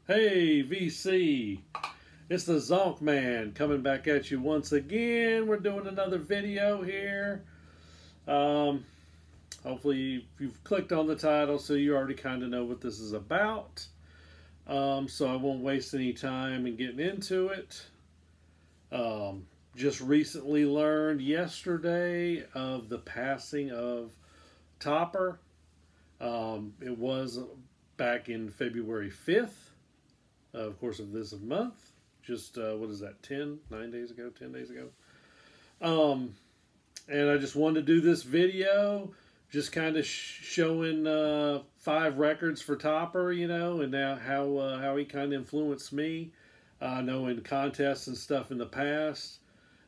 Hey VC, it's the Zonk Man coming back at you once again. We're doing another video here. Um, Hopefully you've clicked on the title so you already kind of know what this is about. So I won't waste any time in getting into it. Just recently learned yesterday of the passing of Topper. It was back in February 5th. Of course, of this month. Just, what is that, 9 days ago, 10 days ago. And I just wanted to do this video, just kind of showing 5 records for Topper, you know, and now how he kind of influenced me. I know in contests and stuff in the past,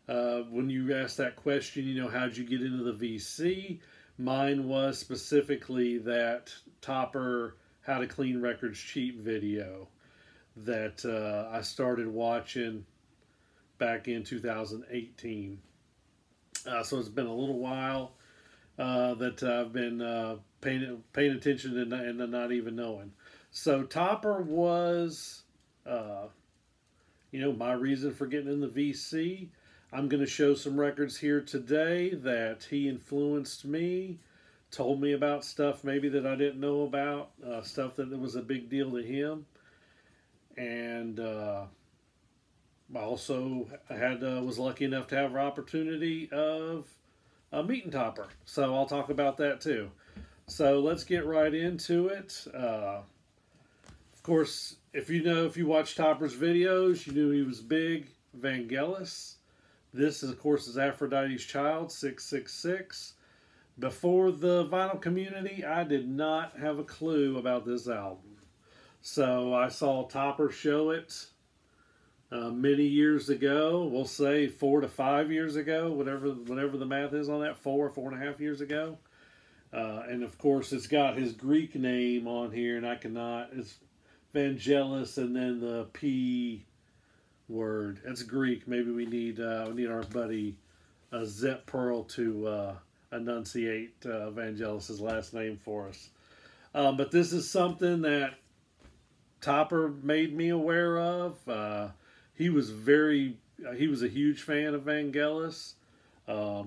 when you asked that question, you know, how'd you get into the VC? Mine was specifically that Topper How to Clean Records Cheap video that I started watching back in 2018. So it's been a little while that I've been paying attention and not even knowing. So Topper was, you know, my reason for getting in the VC. I'm going to show some records here today that he influenced me, told me about stuff maybe that I didn't know about, stuff that was a big deal to him. And I also was lucky enough to have an opportunity of meeting Topper, so I'll talk about that too. So let's get right into it. Of course, if you watch Topper's videos, you knew he was big Vangelis. This is, of course, is Aphrodite's Child 666. Before the vinyl community, I did not have a clue about this album. So I saw Topper show it many years ago. We'll say 4 to 5 years ago, whatever the math is on that, 4.5 years ago. And of course, it's got his Greek name on here, and I cannot. It's Vangelis, and then the P word. It's Greek. Maybe we need our buddy Zep Pearl to enunciate Vangelis's last name for us. But this is something that Topper made me aware of. He was a huge fan of Vangelis.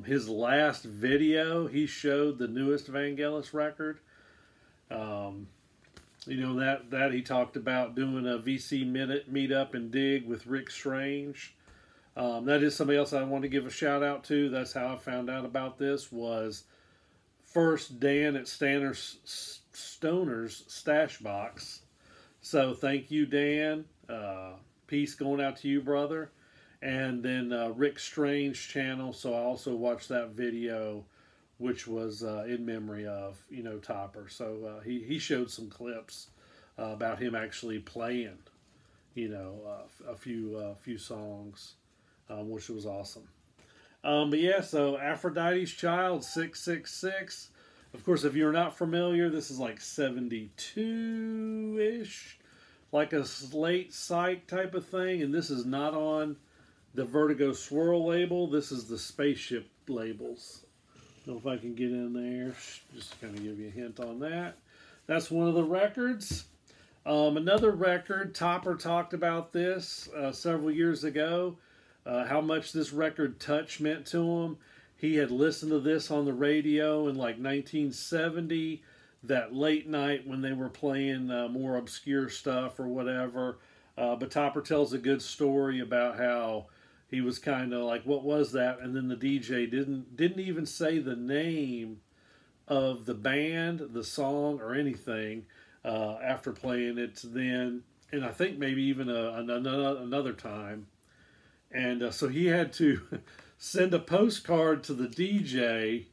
His last video, he showed the newest Vangelis record. You know, that he talked about doing a VC meetup and dig with Rick Strange. That is somebody else I want to give a shout out to. That's how I found out about this, was first Dan at Stoner's Stash Box. So thank you, Dan. Peace going out to you, brother. And then Rick Strange channel. So I also watched that video, which was in memory of, you know, Topper. So he showed some clips about him actually playing, you know, a few songs, which was awesome. But yeah, so Aphrodite's Child 666. Of course, if you're not familiar, this is like 72-ish, like a Slate Psych type of thing. And this is not on the Vertigo Swirl label. This is the Spaceship labels. I don't know if I can get in there. Just to kind of give you a hint on that. That's one of the records. Another record, Topper talked about this several years ago, how much this record Touch meant to him. He had listened to this on the radio in like 1970, that late night when they were playing more obscure stuff or whatever. But Topper tells a good story about how he was kind of like, what was that? And then the DJ didn't even say the name of the band, the song, or anything after playing it then. And I think maybe even another time. And so he had to send a postcard to the DJ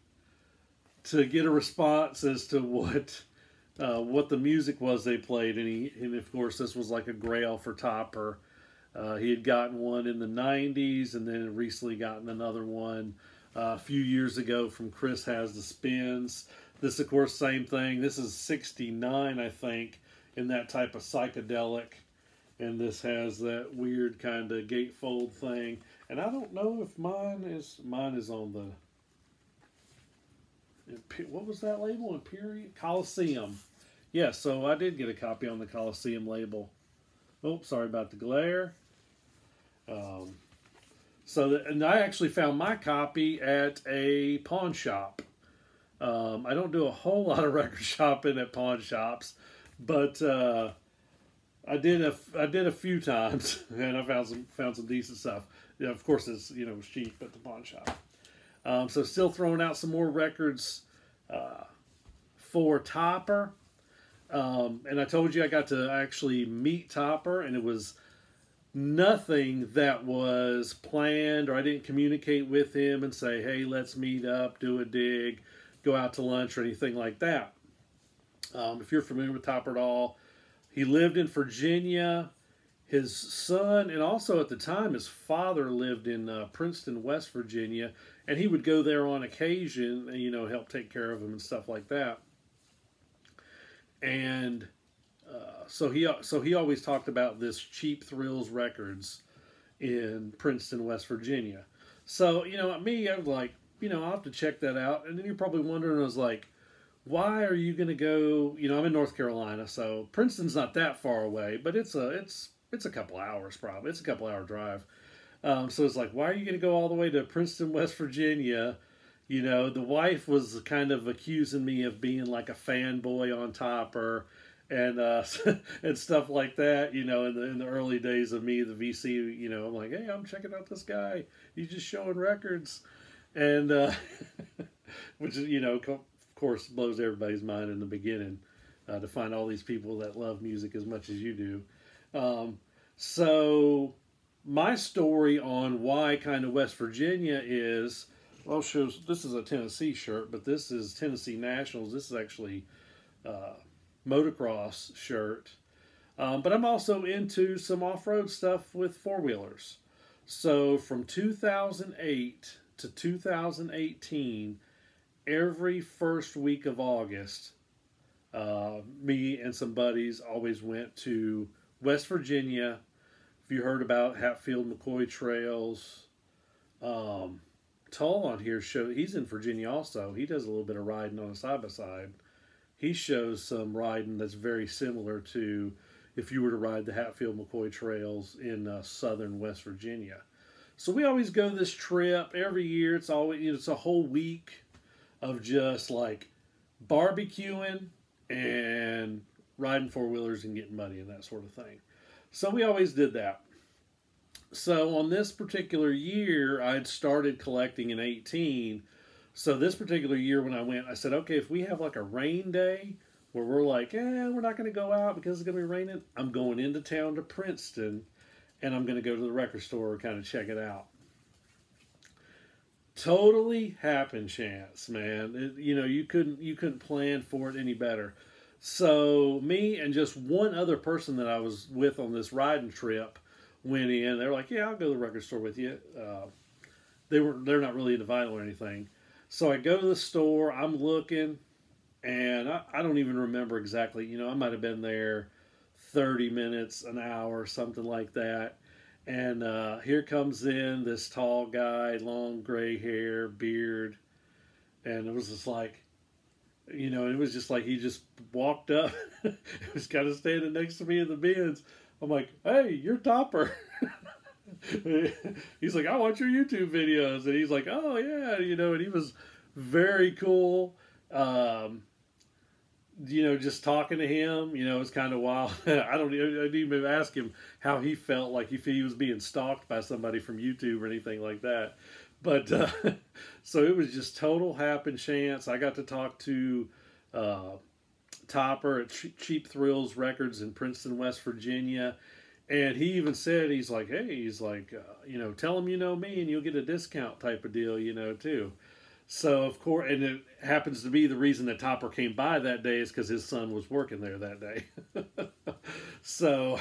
to get a response as to what the music was they played. And of course, this was like a grail for Topper. He had gotten one in the 90s and then recently gotten another one a few years ago from Chris Has the Spins. This, of course, same thing. This is 69, I think, in that type of psychedelic. And this has that weird kind of gatefold thing. And I don't know if mine is on the, what was that label? Imperial? Coliseum. Yeah, so I did get a copy on the Coliseum label. Oh, sorry about the glare. Um, and I actually found my copy at a pawn shop. I don't do a whole lot of record shopping at pawn shops, but I did a few times, and I found some decent stuff. Yeah, of course, it's cheap at the pawn shop. So still throwing out some more records for Topper. And I told you I got to actually meet Topper, and it was nothing that was planned, or I didn't communicate with him and say, hey, let's meet up, do a dig, go out to lunch, or anything like that. If you're familiar with Topper at all, he lived in Virginia. His son, and also at the time, his father lived in Princeton, West Virginia, and he would go there on occasion, and, help take care of him and stuff like that. And so he always talked about this Cheap Thrills Records in Princeton, West Virginia. So me, I was like, I'll have to check that out. And then you're probably wondering, I was like, why are you going to go? I'm in North Carolina, so Princeton's not that far away, but it's a couple hours probably. It's a couple hour drive. So it's like, why are you going to go all the way to Princeton, West Virginia? The wife was kind of accusing me of being like a fanboy on Topper and and stuff like that. In the early days of me, the VC, I'm like, hey, I'm checking out this guy. He's just showing records, and which is of course blows everybody's mind in the beginning to find all these people that love music as much as you do. So my story on why kind of West Virginia is, well, shows this is a Tennessee shirt, but this is Tennessee Nationals. This is actually motocross shirt. But I'm also into some off-road stuff with four-wheelers. So from 2008 to 2018, every first week of August, me and some buddies always went to West Virginia. If you heard about Hatfield McCoy Trails, Tull on here he's in Virginia also. He does a little bit of riding on a side-by-side. He shows some riding that's very similar to if you were to ride the Hatfield McCoy Trails in southern West Virginia. So we always go this trip every year. It's always it's a whole week of just like barbecuing and riding four-wheelers and getting muddy and that sort of thing. So we always did that. So on this particular year, I'd started collecting in 18. So this particular year when I went, I said, okay, if we have like a rain day where we're like, we're not going to go out because it's going to be raining, I'm going into town to Princeton and I'm going to go to the record store and kind of check it out. Totally happen chance, man. You couldn't plan for it any better. So me and just one other person that I was with on this riding trip went in. They were like, yeah, I'll go to the record store with you. They're not really into vinyl or anything. So I go to the store, I'm looking, and I don't even remember exactly. I might have been there 30 minutes, an hour, something like that. And here comes in this tall guy, long gray hair, beard, and it was just like, it was just like he just walked up. He was kind of standing next to me in the bins. I'm like, hey, you're Topper. He's like, I watch your YouTube videos. And he's like, oh, yeah, and he was very cool. Just talking to him, it was kind of wild. I didn't even ask him how he felt, like if he was being stalked by somebody from YouTube or anything like that. But so it was just total happen chance. I got to talk to Topper at Cheap Thrills Records in Princeton, West Virginia. And he even said, he's like, hey, tell him you know me and you'll get a discount type of deal, too. So, of course, and it happens to be the reason that Topper came by that day is because his son was working there that day. So,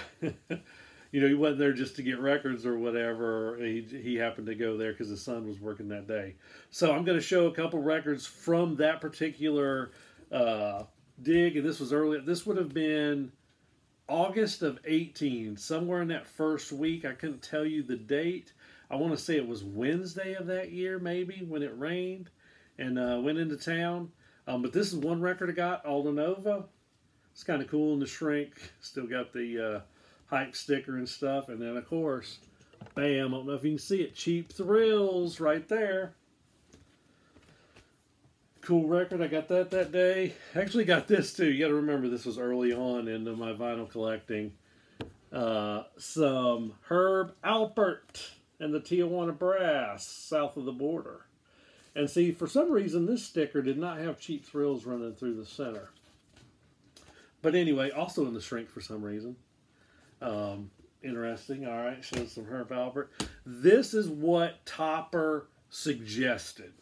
he wasn't there just to get records or whatever. He happened to go there because his son was working that day. So I'm going to show a couple records from that particular dig, and this was early. This would have been August of 18, somewhere in that first week. I couldn't tell you the date. I want to say it was Wednesday of that year, maybe, when it rained and went into town. But this is one record I got, Alda Nova. It's kind of cool in the shrink. Still got the hype sticker and stuff. And then, of course, bam, I don't know if you can see it, Cheap Thrills right there. Cool record. I got that day. Actually got this too. You got to remember this was early on into my vinyl collecting. Some Herb Alpert and the Tijuana Brass, south of the border. And see, for some reason, this sticker did not have Cheap Thrills running through the center. But anyway, also in the shrink for some reason. Interesting. All right, shows some Herb Alpert. This is what Topper suggested.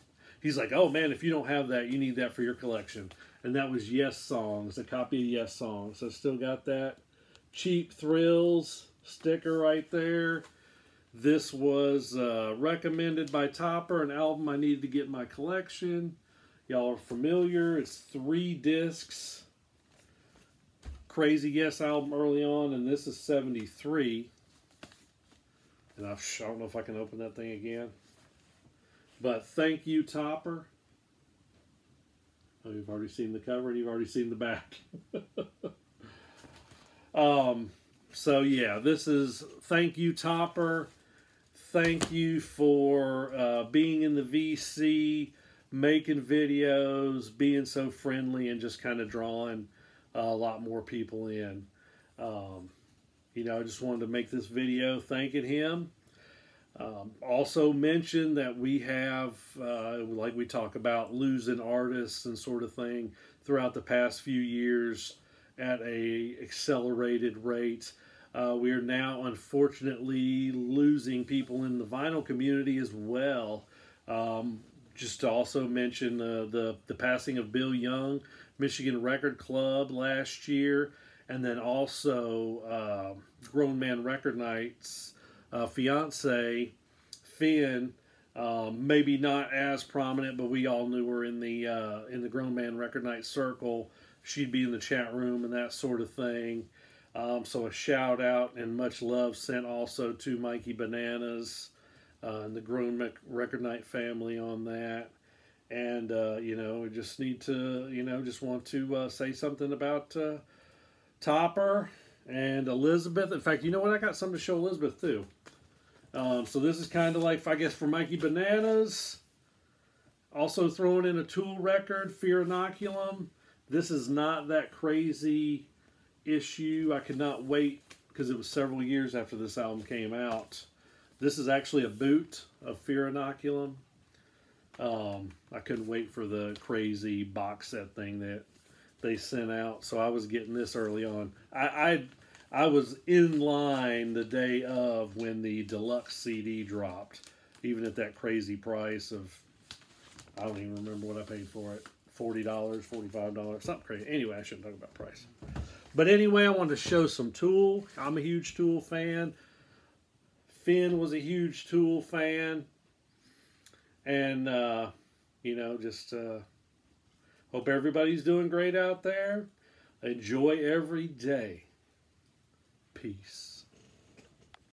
He's like, oh man, if you don't have that, you need that for your collection. And that was Yes Songs, a copy of Yes Songs. So still got that Cheap Thrills sticker right there. This was recommended by Topper, an album I needed to get in my collection. Y'all are familiar. It's 3 discs. Crazy Yes album early on, and this is 73. And I don't know if I can open that thing again. But thank you, Topper. Oh, you've already seen the cover and you've already seen the back. So yeah, this is thank you, Topper. Thank you for being in the VC, making videos, being so friendly, and just kind of drawing a lot more people in. You know, I just wanted to make this video thanking him. Also mention that we have, like we talk about, losing artists and sort of thing throughout the past few years at a accelerated rate. We are now, unfortunately, losing people in the vinyl community as well. Just to also mention the passing of Bill Young, Michigan Record Club last year, and then also Grown Man Record Night's fiance, Finn, maybe not as prominent, but we all knew her in the Grown Man Record Night circle. She'd be in the chat room and that sort of thing. So a shout out and much love sent also to Mikey Bananas and the Grown Record Night family on that. And, you know, we just need to, you know, just want to say something about Topper and Elizabeth. In fact, you know what? I got something to show Elizabeth too. So this is kind of like, I guess, for Mikey Bananas. Also throwing in a Tool record, Fear Inoculum. This is not that crazy issue. I could not wait because it was several years after this album came out. This is actually a boot of Fear Inoculum. I couldn't wait for the crazy box set thing that they sent out, so I was getting this early on. I was in line the day of when the deluxe CD dropped, even at that crazy price of, I don't even remember what I paid for it, $40, $45, something crazy. Anyway, I shouldn't talk about price. But anyway, I wanted to show some Tool. I'm a huge Tool fan. Finn was a huge Tool fan. And, you know, just hope everybody's doing great out there. Enjoy every day. Peace.